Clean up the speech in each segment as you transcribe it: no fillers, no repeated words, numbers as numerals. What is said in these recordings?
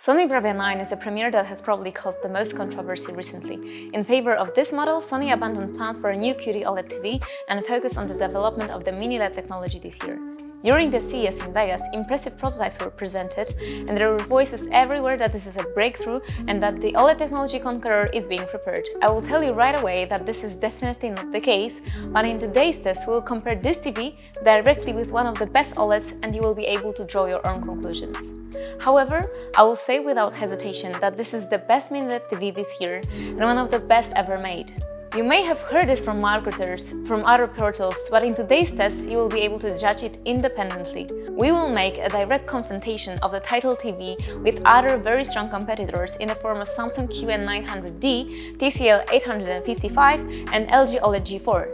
Sony Bravia 9 is a premiere that has probably caused the most controversy recently. In favor of this model, Sony abandoned plans for a new QD OLED TV and focused on the development of the MiniLED technology this year. During the CES in Vegas, impressive prototypes were presented, and there were voices everywhere that this is a breakthrough and that the OLED technology conqueror is being prepared. I will tell you right away that this is definitely not the case, but in today's test we will compare this TV directly with one of the best OLEDs and you will be able to draw your own conclusions. However, I will say without hesitation that this is the best MiniLED TV this year and one of the best ever made. You may have heard this from marketers, from other portals, but in today's test you will be able to judge it independently. We will make a direct confrontation of the title TV with other very strong competitors in the form of Samsung QN900D, TCL 855 and LG OLED G4.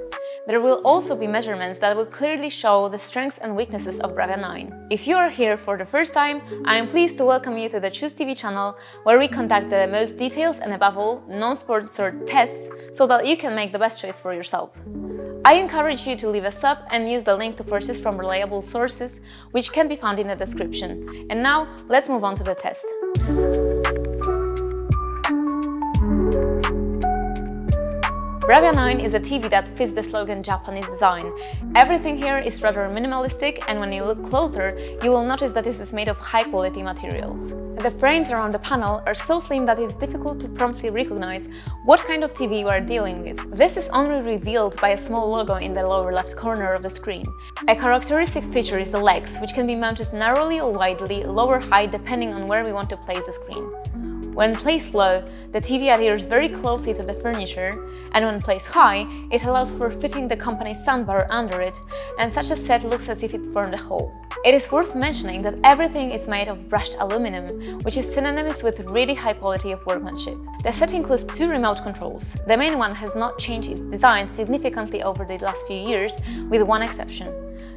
There will also be measurements that will clearly show the strengths and weaknesses of Bravia 9. If you are here for the first time, I am pleased to welcome you to the Choose TV channel, where we conduct the most detailed and above all, non-sponsored tests so that you can make the best choice for yourself. I encourage you to leave a sub and use the link to purchase from reliable sources, which can be found in the description. And now, let's move on to the test. Bravia 9 is a TV that fits the slogan Japanese design. Everything here is rather minimalistic, and when you look closer, you will notice that this is made of high-quality materials. The frames around the panel are so slim that it's difficult to promptly recognize what kind of TV you are dealing with. This is only revealed by a small logo in the lower left corner of the screen. A characteristic feature is the legs, which can be mounted narrowly or widely, low or high, depending on where we want to place the screen. When placed low, the TV adheres very closely to the furniture, and when placed high, it allows for fitting the company's soundbar under it, and such a set looks as if it formed a hole. It is worth mentioning that everything is made of brushed aluminum, which is synonymous with really high quality of workmanship. The set includes two remote controls. The main one has not changed its design significantly over the last few years, with one exception.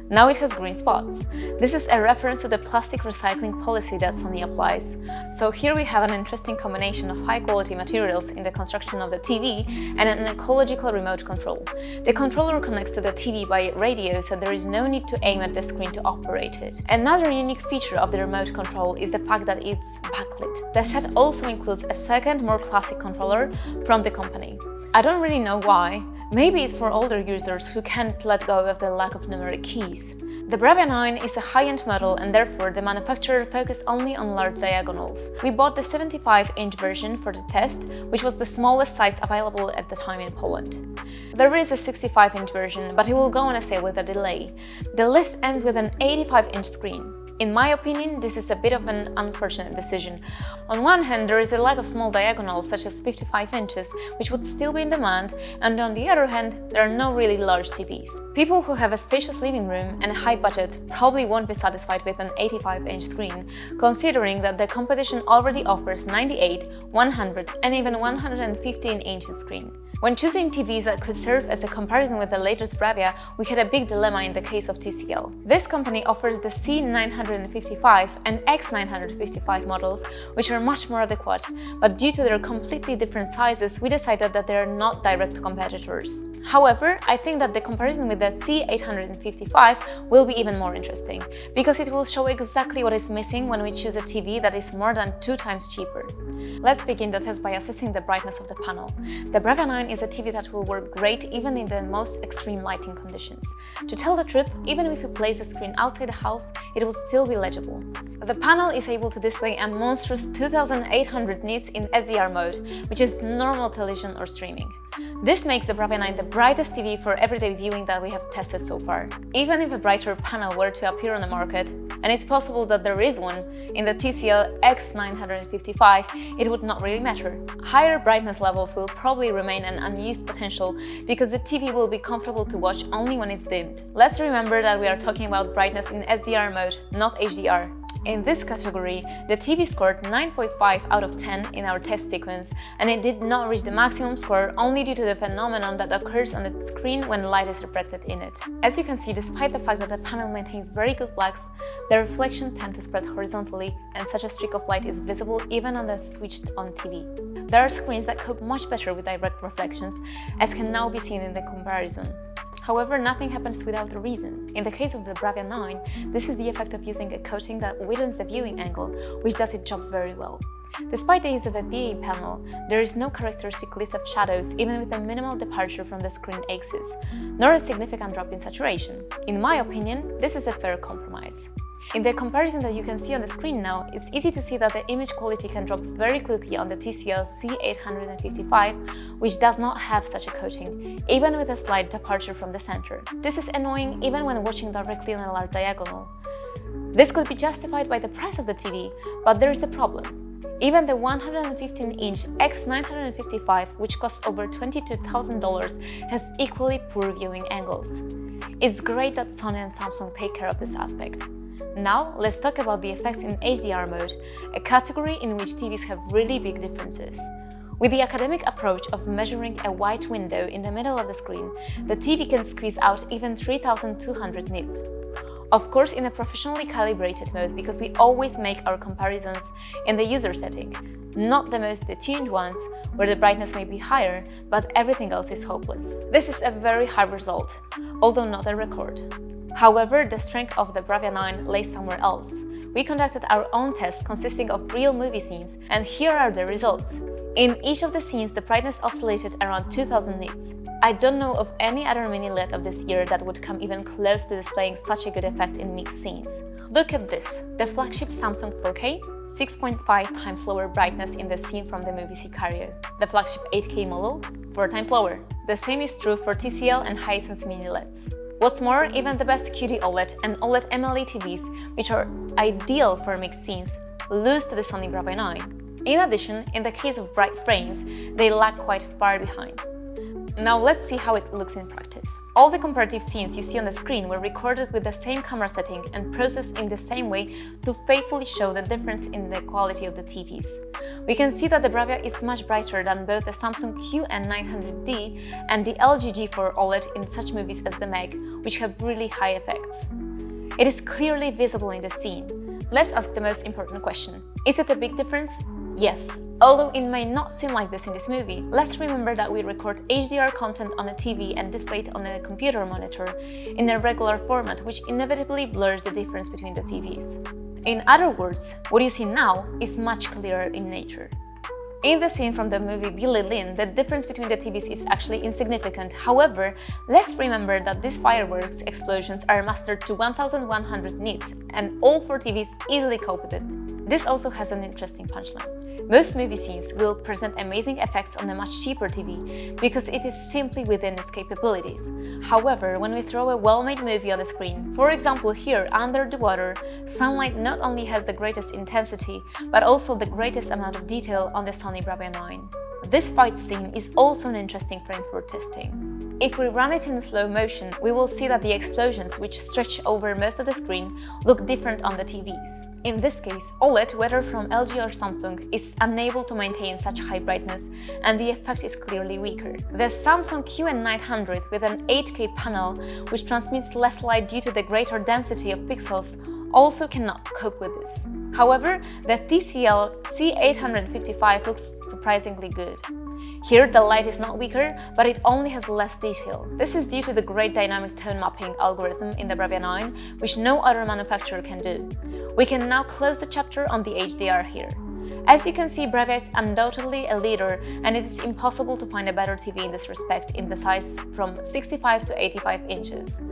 Now it has green spots. This is a reference to the plastic recycling policy that Sony applies. So here we have an interesting combination of high-quality materials in the construction of the TV and an ecological remote control. The controller connects to the TV by radio, so there is no need to aim at the screen to operate it. Another unique feature of the remote control is the fact that it's backlit. The set also includes a second, more classic controller from the company. I don't really know why. Maybe it's for older users who can't let go of the lack of numeric keys. The Bravia 9 is a high-end model, and therefore the manufacturer focused only on large diagonals. We bought the 75-inch version for the test, which was the smallest size available at the time in Poland. There is a 65-inch version, but it will go on a sale with a delay. The list ends with an 85-inch screen. In my opinion, this is a bit of an unfortunate decision. On one hand, there is a lack of small diagonals such as 55 inches, which would still be in demand, and on the other hand, there are no really large TVs. People who have a spacious living room and a high budget probably won't be satisfied with an 85-inch screen, considering that the competition already offers 98, 100 and even 115-inch screen. When choosing TVs that could serve as a comparison with the latest Bravia, we had a big dilemma in the case of TCL. This company offers the C955 and X955 models, which are much more adequate, but due to their completely different sizes, we decided that they are not direct competitors. However, I think that the comparison with the C855 will be even more interesting, because it will show exactly what is missing when we choose a TV that is more than 2 times cheaper. Let's begin the test by assessing the brightness of the panel. The Bravia 9 is a TV that will work great even in the most extreme lighting conditions. To tell the truth, even if you place the screen outside the house, it will still be legible. The panel is able to display a monstrous 2800 nits in SDR mode, which is normal television or streaming. This makes the Bravia 9 the brightest TV for everyday viewing that we have tested so far. Even if a brighter panel were to appear on the market, and it's possible that there is one in the TCL X955, it would not really matter. Higher brightness levels will probably remain an unused potential because the TV will be comfortable to watch only when it's dimmed. Let's remember that we are talking about brightness in SDR mode, not HDR. In this category, the TV scored 9.5 out of 10 in our test sequence, and it did not reach the maximum score only due to the phenomenon that occurs on the screen when light is reflected in it. As you can see, despite the fact that the panel maintains very good blacks, the reflections tend to spread horizontally, and such a streak of light is visible even on the switched-on TV. There are screens that cope much better with direct reflections, as can now be seen in the comparison. However, nothing happens without a reason. In the case of the Bravia 9, this is the effect of using a coating that widens the viewing angle, which does its job very well. Despite the use of a BA panel, there is no characteristic lift of shadows even with a minimal departure from the screen axis, nor a significant drop in saturation. In my opinion, this is a fair compromise. In the comparison that you can see on the screen now, it's easy to see that the image quality can drop very quickly on the TCL C855, which does not have such a coating, even with a slight departure from the center. This is annoying even when watching directly on a large diagonal. This could be justified by the price of the TV, but there is a problem. Even the 115-inch X955, which costs over $22,000, has equally poor viewing angles. It's great that Sony and Samsung take care of this aspect. Now, let's talk about the effects in HDR mode, a category in which TVs have really big differences. With the academic approach of measuring a white window in the middle of the screen, the TV can squeeze out even 3200 nits. Of course, in a professionally calibrated mode, because we always make our comparisons in the user setting, not the most attuned ones, where the brightness may be higher, but everything else is hopeless. This is a very high result, although not a record. However, the strength of the Bravia 9 lays somewhere else. We conducted our own tests consisting of real movie scenes, and here are the results. In each of the scenes, the brightness oscillated around 2000 nits. I don't know of any other MiniLED of this year that would come even close to displaying such a good effect in mixed scenes. Look at this, the flagship Samsung 4K, 6.5 times lower brightness in the scene from the movie Sicario. The flagship 8K model, 4 times lower. The same is true for TCL and Hisense MiniLEDs. What's more, even the best QD OLED and OLED MLE TVs, which are ideal for mixed scenes, lose to the Sony Bravia 9. In addition, in the case of bright frames, they lag quite far behind. Now let's see how it looks in practice. All the comparative scenes you see on the screen were recorded with the same camera setting and processed in the same way to faithfully show the difference in the quality of the TVs. We can see that the Bravia is much brighter than both the Samsung QN900D and the LG G4 OLED in such movies as the Meg, which have really high effects. It is clearly visible in the scene. Let's ask the most important question. Is it a big difference? Yes, although it may not seem like this in this movie. Let's remember that we record HDR content on a TV and display it on a computer monitor in a regular format, which inevitably blurs the difference between the TVs. In other words, what you see now is much clearer in nature. In the scene from the movie Billy Lynn, the difference between the TVs is actually insignificant. However, let's remember that these fireworks explosions are mastered to 1100 nits, and all 4 TVs easily cope with it. This also has an interesting punchline. Most movie scenes will present amazing effects on a much cheaper TV because it is simply within its capabilities. However, when we throw a well-made movie on the screen, for example here under the water, sunlight not only has the greatest intensity, but also the greatest amount of detail on the Sony Bravia 9. This fight scene is also an interesting frame for testing. If we run it in slow motion, we will see that the explosions, which stretch over most of the screen, look different on the TVs. In this case, OLED, whether from LG or Samsung, is unable to maintain such high brightness, and the effect is clearly weaker. The Samsung QN900 with an 8K panel, which transmits less light due to the greater density of pixels, also cannot cope with this. However, the TCL C855 looks surprisingly good. Here, the light is not weaker, but it only has less detail. This is due to the great dynamic tone mapping algorithm in the Bravia 9, which no other manufacturer can do. We can now close the chapter on the HDR here. As you can see, Bravia is undoubtedly a leader, and it is impossible to find a better TV in this respect in the size from 65 to 85 inches.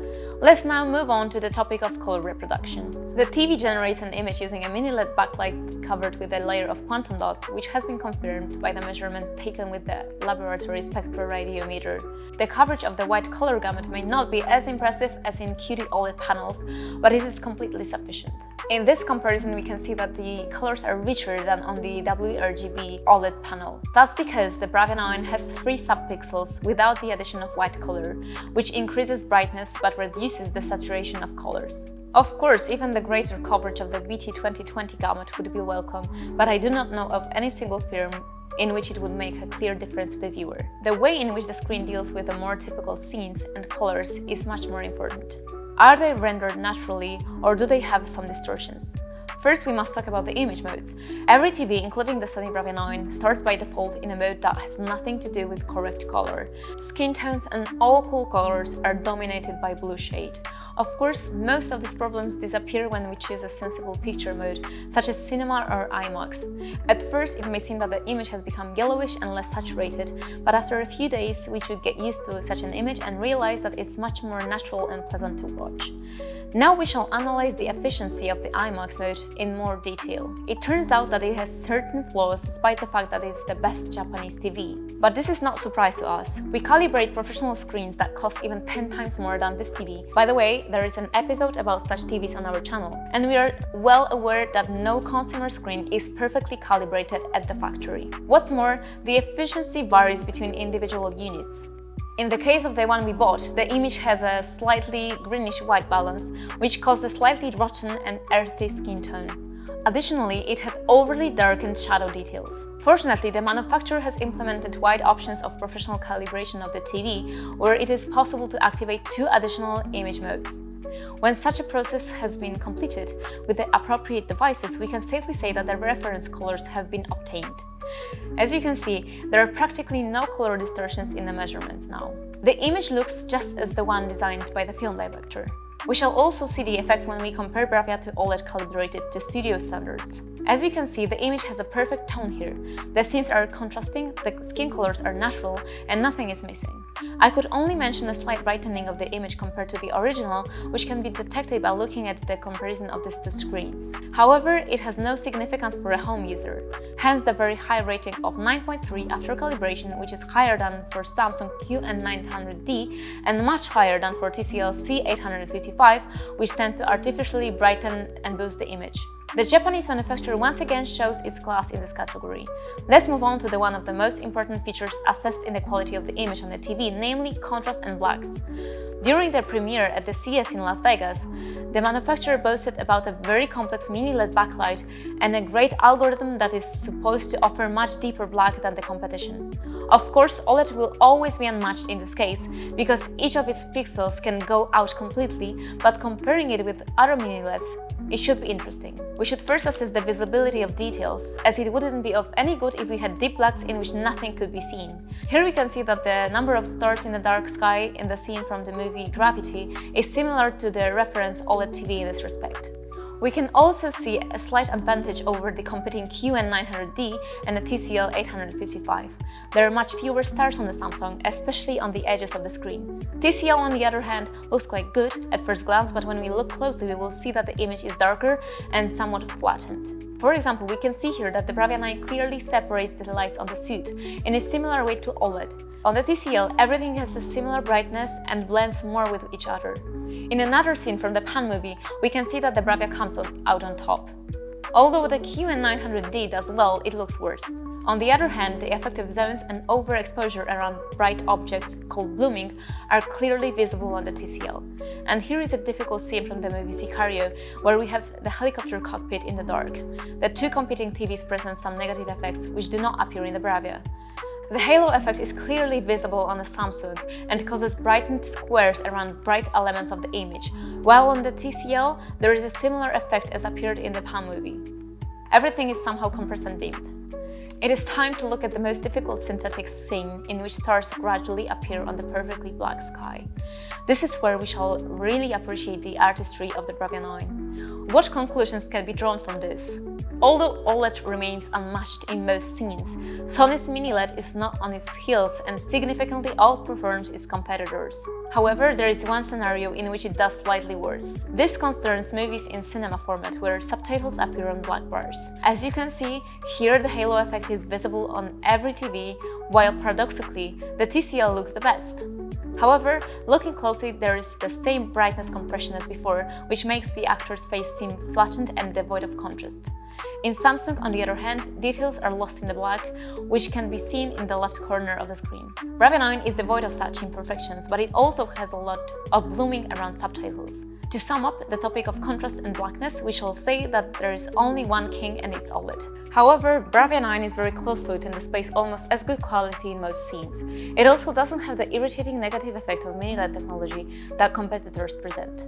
Let's now move on to the topic of color reproduction. The TV generates an image using a MiniLED backlight covered with a layer of quantum dots, which has been confirmed by the measurement taken with the laboratory spectroradiometer. The coverage of the white color gamut may not be as impressive as in QD OLED panels, but it is completely sufficient. In this comparison, we can see that the colors are richer than on the WRGB OLED panel. That's because the Bravia 9 has 3 subpixels without the addition of white color, which increases brightness but reduces the saturation of colors. Of course, even the greater coverage of the VT2020 gamut would be welcome, but I do not know of any single film in which it would make a clear difference to the viewer. The way in which the screen deals with the more typical scenes and colors is much more important. Are they rendered naturally, or do they have some distortions? First, we must talk about the image modes. Every TV, including the Sony Bravia 9, starts by default in a mode that has nothing to do with correct color. Skin tones and all cool colors are dominated by blue shade. Of course, most of these problems disappear when we choose a sensible picture mode, such as cinema or IMAX. At first, it may seem that the image has become yellowish and less saturated, but after a few days, we should get used to such an image and realize that it's much more natural and pleasant to watch. Now we shall analyze the efficiency of the IMAX mode in more detail. It turns out that it has certain flaws despite the fact that it's the best Japanese TV. But this is not a surprise to us. We calibrate professional screens that cost even 10 times more than this TV. By the way, there is an episode about such TVs on our channel, and we are well aware that no consumer screen is perfectly calibrated at the factory. What's more, the efficiency varies between individual units. In the case of the one we bought, the image has a slightly greenish-white balance, which caused a slightly rotten and earthy skin tone. Additionally, it had overly darkened shadow details. Fortunately, the manufacturer has implemented wide options of professional calibration of the TV, where it is possible to activate 2 additional image modes. When such a process has been completed with the appropriate devices, we can safely say that the reference colors have been obtained. As you can see, there are practically no color distortions in the measurements now. The image looks just as the one designed by the film director. We shall also see the effects when we compare Bravia to OLED calibrated to studio standards. As we can see, the image has a perfect tone here. The scenes are contrasting, the skin colors are natural, and nothing is missing. I could only mention a slight brightening of the image compared to the original, which can be detected by looking at the comparison of these 2 screens. However, it has no significance for a home user, hence the very high rating of 9.3 after calibration, which is higher than for Samsung QN900D and much higher than for TCL C855, which tend to artificially brighten and boost the image. The Japanese manufacturer once again shows its class in this category. Let's move on to one of the most important features assessed in the quality of the image on the TV, namely contrast and blacks. During their premiere at the CES in Las Vegas, the manufacturer boasted about a very complex MiniLED backlight and a great algorithm that is supposed to offer much deeper black than the competition. Of course, OLED will always be unmatched in this case, because each of its pixels can go out completely, but comparing it with other mini-LEDs, it should be interesting. We should first assess the visibility of details, as it wouldn't be of any good if we had deep blacks in which nothing could be seen. Here we can see that the number of stars in the dark sky in the scene from the movie Gravity is similar to the reference OLED TV in this respect. We can also see a slight advantage over the competing QN900D and the TCL 855. There are much fewer stars on the Samsung, especially on the edges of the screen. TCL, on the other hand, looks quite good at first glance, but when we look closely, we will see that the image is darker and somewhat flattened. For example, we can see here that the Bravia 9 clearly separates the lights on the suit in a similar way to OLED. On the TCL, everything has a similar brightness and blends more with each other. In another scene from the Pan movie, we can see that the Bravia comes out on top. Although the QN900D does well, it looks worse. On the other hand, the effective zones and overexposure around bright objects, called blooming, are clearly visible on the TCL. And here is a difficult scene from the movie Sicario, where we have the helicopter cockpit in the dark. The 2 competing TVs present some negative effects which do not appear in the Bravia. The halo effect is clearly visible on the Samsung and causes brightened squares around bright elements of the image, while on the TCL there is a similar effect as appeared in the Pan movie. Everything is somehow compressed and dimmed. It is time to look at the most difficult synthetic scene in which stars gradually appear on the perfectly black sky. This is where we shall really appreciate the artistry of the Bravia 9. What conclusions can be drawn from this? Although OLED remains unmatched in most scenes, Sony's MiniLED is not on its heels and significantly outperforms its competitors. However, there is one scenario in which it does slightly worse. This concerns movies in cinema format where subtitles appear on black bars. As you can see, here the halo effect is visible on every TV, while paradoxically, the TCL looks the best. However, looking closely, there is the same brightness compression as before, which makes the actor's face seem flattened and devoid of contrast. In Samsung, on the other hand, details are lost in the black, which can be seen in the left corner of the screen. Bravia 9 is devoid of such imperfections, but it also has a lot of blooming around subtitles. To sum up the topic of contrast and blackness, we shall say that there is only one king and it's OLED. However, Bravia 9 is very close to it and displays almost as good quality in most scenes. It also doesn't have the irritating negative effect of MiniLED technology that competitors present.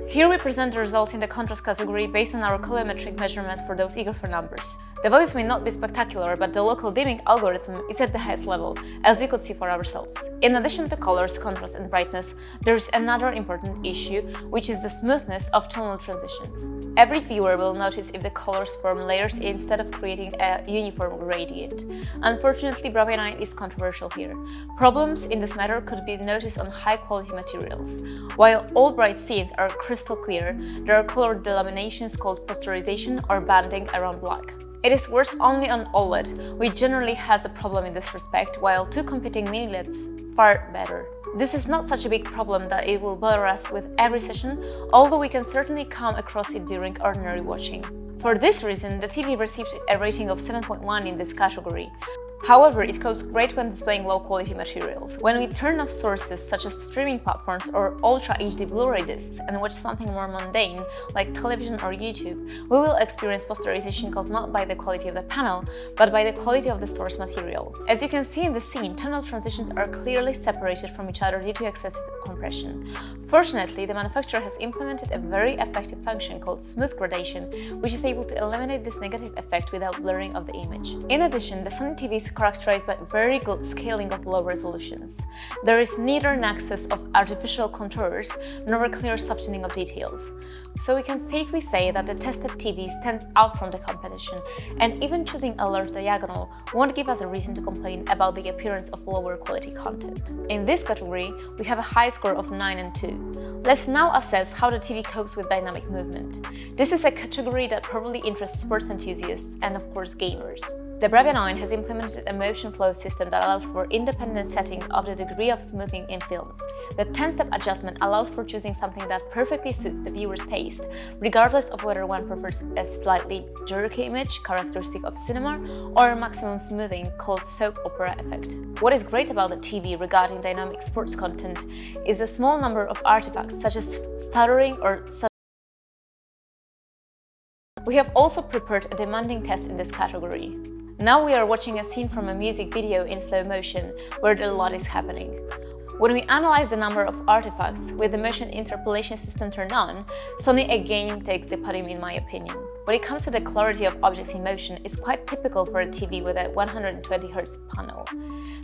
Here we present the results in the contrast category based on our colorimetric measurements for those eager for numbers. The values may not be spectacular, but the local dimming algorithm is at the highest level, as we could see for ourselves. In addition to colors, contrast and brightness, there is another important issue, which is the smoothness of tonal transitions. Every viewer will notice if the colors form layers instead of creating a uniform gradient. Unfortunately, Bravia 9 is controversial here. Problems in this matter could be noticed on high-quality materials. While all bright scenes are crystal clear, there are colored delaminations called posterization or banding around black. It is worse only on OLED, which generally has a problem in this respect, while two competing mini-LEDs far better. This is not such a big problem that it will bother us with every session, although we can certainly come across it during ordinary watching. For this reason, the TV received a rating of 7.1 in this category. However, it copes great when displaying low-quality materials. When we turn off sources such as streaming platforms or Ultra HD Blu-ray discs and watch something more mundane, like television or YouTube, we will experience posterization caused not by the quality of the panel, but by the quality of the source material. As you can see in the scene, tonal transitions are clearly separated from each other due to excessive compression. Fortunately, the manufacturer has implemented a very effective function called smooth gradation, which is able to eliminate this negative effect without blurring of the image. In addition, the Sony TV is characterized by very good scaling of low resolutions. There is neither nexus of artificial contours nor a clear softening of details. So we can safely say that the tested TV stands out from the competition, and even choosing a large diagonal won't give us a reason to complain about the appearance of lower quality content. In this category, we have a high score of 9 and 2. Let's now assess how the TV copes with dynamic movement. This is a category that probably interests sports enthusiasts and of course gamers. The Bravia 9 has implemented a motion flow system that allows for independent setting of the degree of smoothing in films. The 10-step adjustment allows for choosing something that perfectly suits the viewer's taste, regardless of whether one prefers a slightly jerky image, characteristic of cinema, or maximum smoothing, called soap opera effect. What is great about the TV regarding dynamic sports content is a small number of artifacts, such as stuttering or We have also prepared a demanding test in this category. Now we are watching a scene from a music video in slow motion, where a lot is happening. When we analyze the number of artifacts with the motion interpolation system turned on, Sony again takes the podium in my opinion. When it comes to the clarity of objects in motion, it's quite typical for a TV with a 120Hz panel.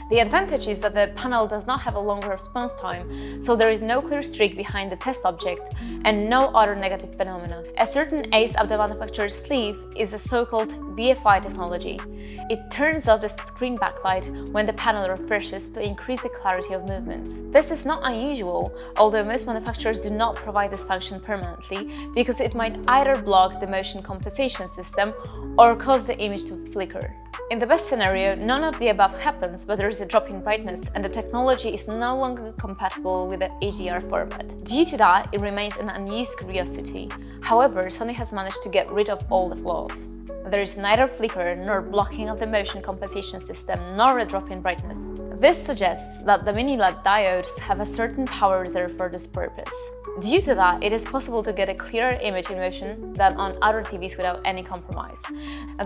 The advantage is that the panel does not have a long response time, so there is no clear streak behind the test object and no other negative phenomena. A certain ace up the manufacturer's sleeve is the so-called BFI technology. It turns off the screen backlight when the panel refreshes to increase the clarity of movements. This is not unusual, although most manufacturers do not provide this function permanently, because it might either block the motion compensation system or cause the image to flicker. In the best scenario, none of the above happens, but there is a drop in brightness and the technology is no longer compatible with the HDR format. Due to that, it remains an unused curiosity. However, Sony has managed to get rid of all the flaws. There is neither flicker nor blocking of the motion compensation system nor a drop in brightness. This suggests that the MiniLED diodes have a certain power reserve for this purpose. Due to that, it is possible to get a clearer image in motion than on other TVs without any compromise.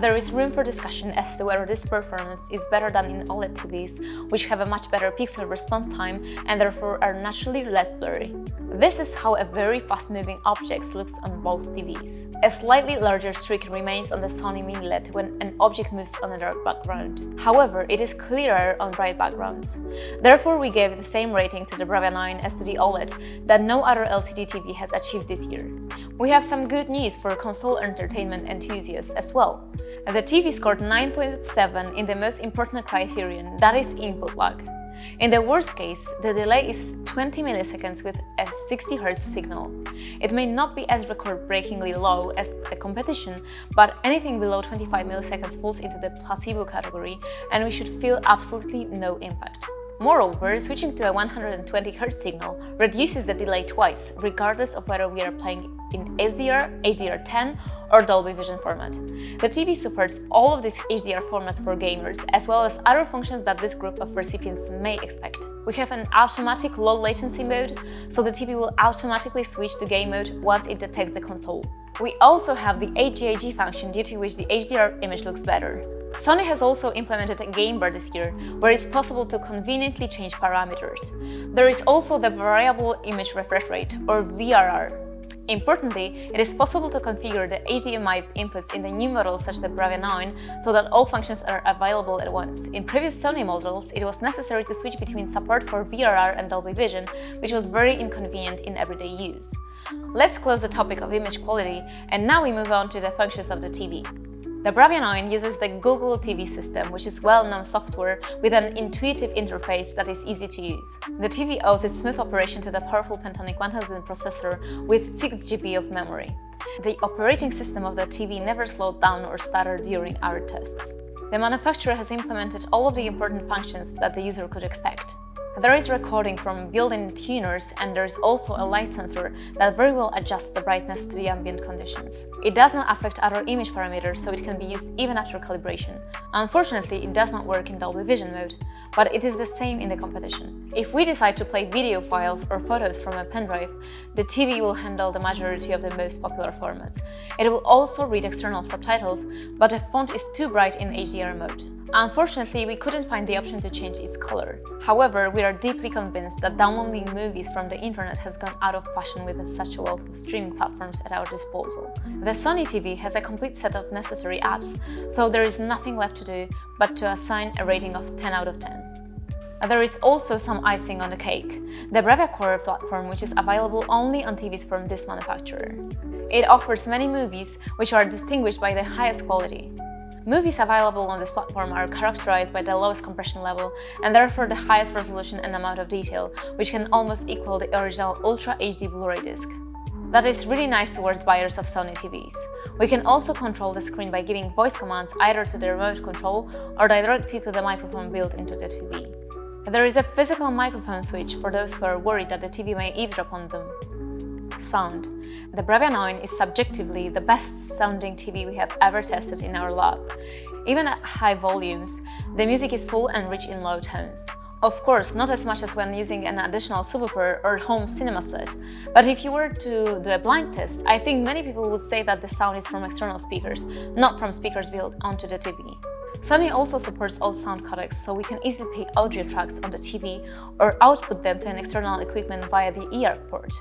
There is room for discussion as to whether this performance is better than in OLED TVs, which have a much better pixel response time and therefore are naturally less blurry. This is how a very fast-moving object looks on both TVs. A slightly larger streak remains on the Sony MiniLED when an object moves on a dark background. However, it is clearer on bright backgrounds. Therefore, we gave the same rating to the Bravia 9 as to the OLED that no other LCD TV has achieved this year. We have some good news for console entertainment enthusiasts as well. The TV scored 9.7 in the most important criterion, that is input lag. In the worst case, the delay is 20 milliseconds with a 60 Hz signal. It may not be as record-breakingly low as a competition, but anything below 25 milliseconds falls into the placebo category, and we should feel absolutely no impact. Moreover, switching to a 120 Hz signal reduces the delay twice, regardless of whether we are playing in HDR, HDR10 or Dolby Vision format. The TV supports all of these HDR formats for gamers, as well as other functions that this group of recipients may expect. We have an automatic low latency mode, so the TV will automatically switch to game mode once it detects the console. We also have the HGIG function, due to which the HDR image looks better. Sony has also implemented a game bar this year, where it's possible to conveniently change parameters. There is also the variable image refresh rate, or VRR. Importantly, it is possible to configure the HDMI inputs in the new models such as the Bravia 9 so that all functions are available at once. In previous Sony models, it was necessary to switch between support for VRR and Dolby Vision, which was very inconvenient in everyday use. Let's close the topic of image quality, and now we move on to the functions of the TV. The Bravia 9 uses the Google TV system, which is well-known software with an intuitive interface that is easy to use. The TV owes its smooth operation to the powerful Pantonic 1000 processor with 6 GB of memory. The operating system of the TV never slowed down or stuttered during our tests. The manufacturer has implemented all of the important functions that the user could expect. There is recording from built-in tuners, and there is also a light sensor that very well adjusts the brightness to the ambient conditions. It does not affect other image parameters, so it can be used even after calibration. Unfortunately, it does not work in Dolby Vision mode, but it is the same in the competition. If we decide to play video files or photos from a pendrive, the TV will handle the majority of the most popular formats. It will also read external subtitles, but the font is too bright in HDR mode. Unfortunately, we couldn't find the option to change its color. However, we are deeply convinced that downloading movies from the internet has gone out of fashion with such a wealth of streaming platforms at our disposal. The Sony TV has a complete set of necessary apps, so there is nothing left to do but to assign a rating of 10 out of 10. There is also some icing on the cake, the Bravia Core platform, which is available only on TVs from this manufacturer. It offers many movies which are distinguished by the highest quality. Movies available on this platform are characterized by the lowest compression level and therefore the highest resolution and amount of detail, which can almost equal the original Ultra HD Blu-ray disc. That is really nice towards buyers of Sony TVs. We can also control the screen by giving voice commands either to the remote control or directly to the microphone built into the TV. There is a physical microphone switch for those who are worried that the TV may eavesdrop on them. Sound. The Bravia 9 is subjectively the best sounding TV we have ever tested in our lab. Even at high volumes, the music is full and rich in low tones. Of course, not as much as when using an additional subwoofer or home cinema set, but if you were to do a blind test, I think many people would say that the sound is from external speakers, not from speakers built onto the TV. Sony also supports all sound codecs, so we can easily play audio tracks on the TV or output them to an external equipment via the ER port.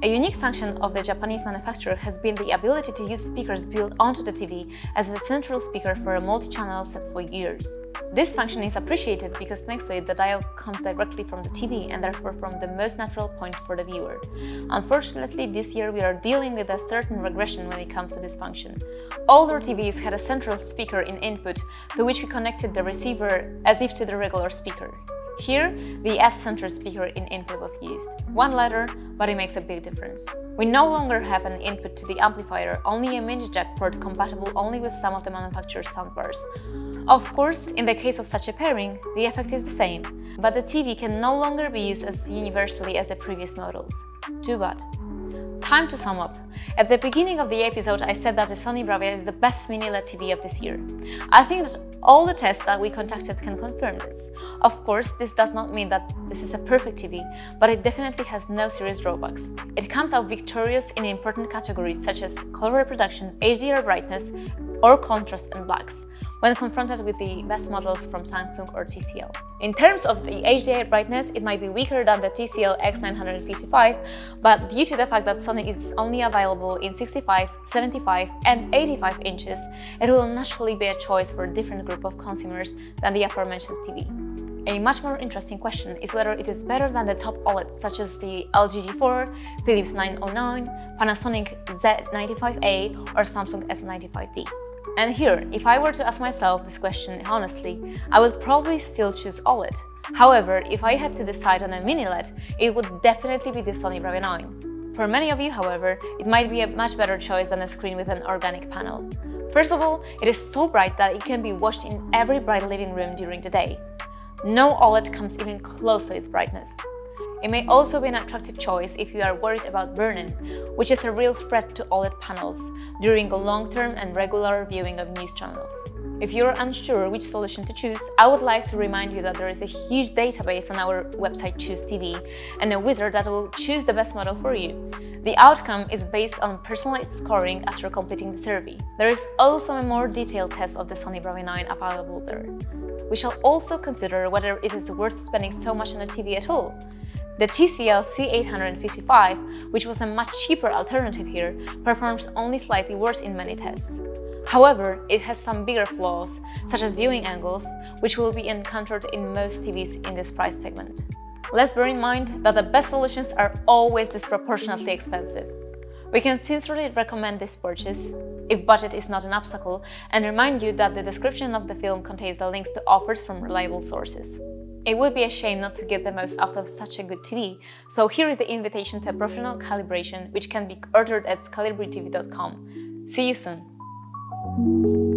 A unique function of the Japanese manufacturer has been the ability to use speakers built onto the TV as a central speaker for a multi-channel set for years. This function is appreciated because next to it the dial comes directly from the TV and therefore from the most natural point for the viewer. Unfortunately, this year we are dealing with a certain regression when it comes to this function. Older TVs had a central speaker in input to which we connected the receiver as if to the regular speaker. Here, the S-center speaker in input was used. One letter, but it makes a big difference. We no longer have an input to the amplifier, only a mini jack port compatible only with some of the manufacturer's soundbars. Of course, in the case of such a pairing, the effect is the same, but the TV can no longer be used as universally as the previous models. Too bad. Time to sum up. At the beginning of the episode, I said that the Sony Bravia is the best MiniLED TV of this year. I think that all the tests that we conducted can confirm this. Of course, this does not mean that this is a perfect TV, but it definitely has no serious drawbacks. It comes out victorious in important categories such as color reproduction, HDR brightness, or contrast and blacks, when confronted with the best models from Samsung or TCL. In terms of the HDR brightness, it might be weaker than the TCL X955, but due to the fact that Sony is only available in 65, 75 and 85 inches, it will naturally be a choice for a different group of consumers than the aforementioned TV. A much more interesting question is whether it is better than the top OLEDs such as the LG G4, Philips 909, Panasonic Z95A or Samsung S95D. And here, if I were to ask myself this question honestly, I would probably still choose OLED. However, if I had to decide on a MiniLED, it would definitely be the Sony Bravia 9. For many of you, however, it might be a much better choice than a screen with an organic panel. First of all, it is so bright that it can be watched in every bright living room during the day. No OLED comes even close to its brightness. It may also be an attractive choice if you are worried about burn-in, which is a real threat to OLED panels during a long-term and regular viewing of news channels. If you're unsure which solution to choose, I would like to remind you that there is a huge database on our website Choose TV and a wizard that will choose the best model for you. The outcome is based on personalized scoring after completing the survey. There is also a more detailed test of the Sony Bravia 9 available there. We shall also consider whether it is worth spending so much on a TV at all. The TCL C855, which was a much cheaper alternative here, performs only slightly worse in many tests. However, it has some bigger flaws, such as viewing angles, which will be encountered in most TVs in this price segment. Let's bear in mind that the best solutions are always disproportionately expensive. We can sincerely recommend this purchase, if budget is not an obstacle, and remind you that the description of the film contains the links to offers from reliable sources. It would be a shame not to get the most out of such a good TV, so here is the invitation to a professional calibration, which can be ordered at calibratv.com. See you soon!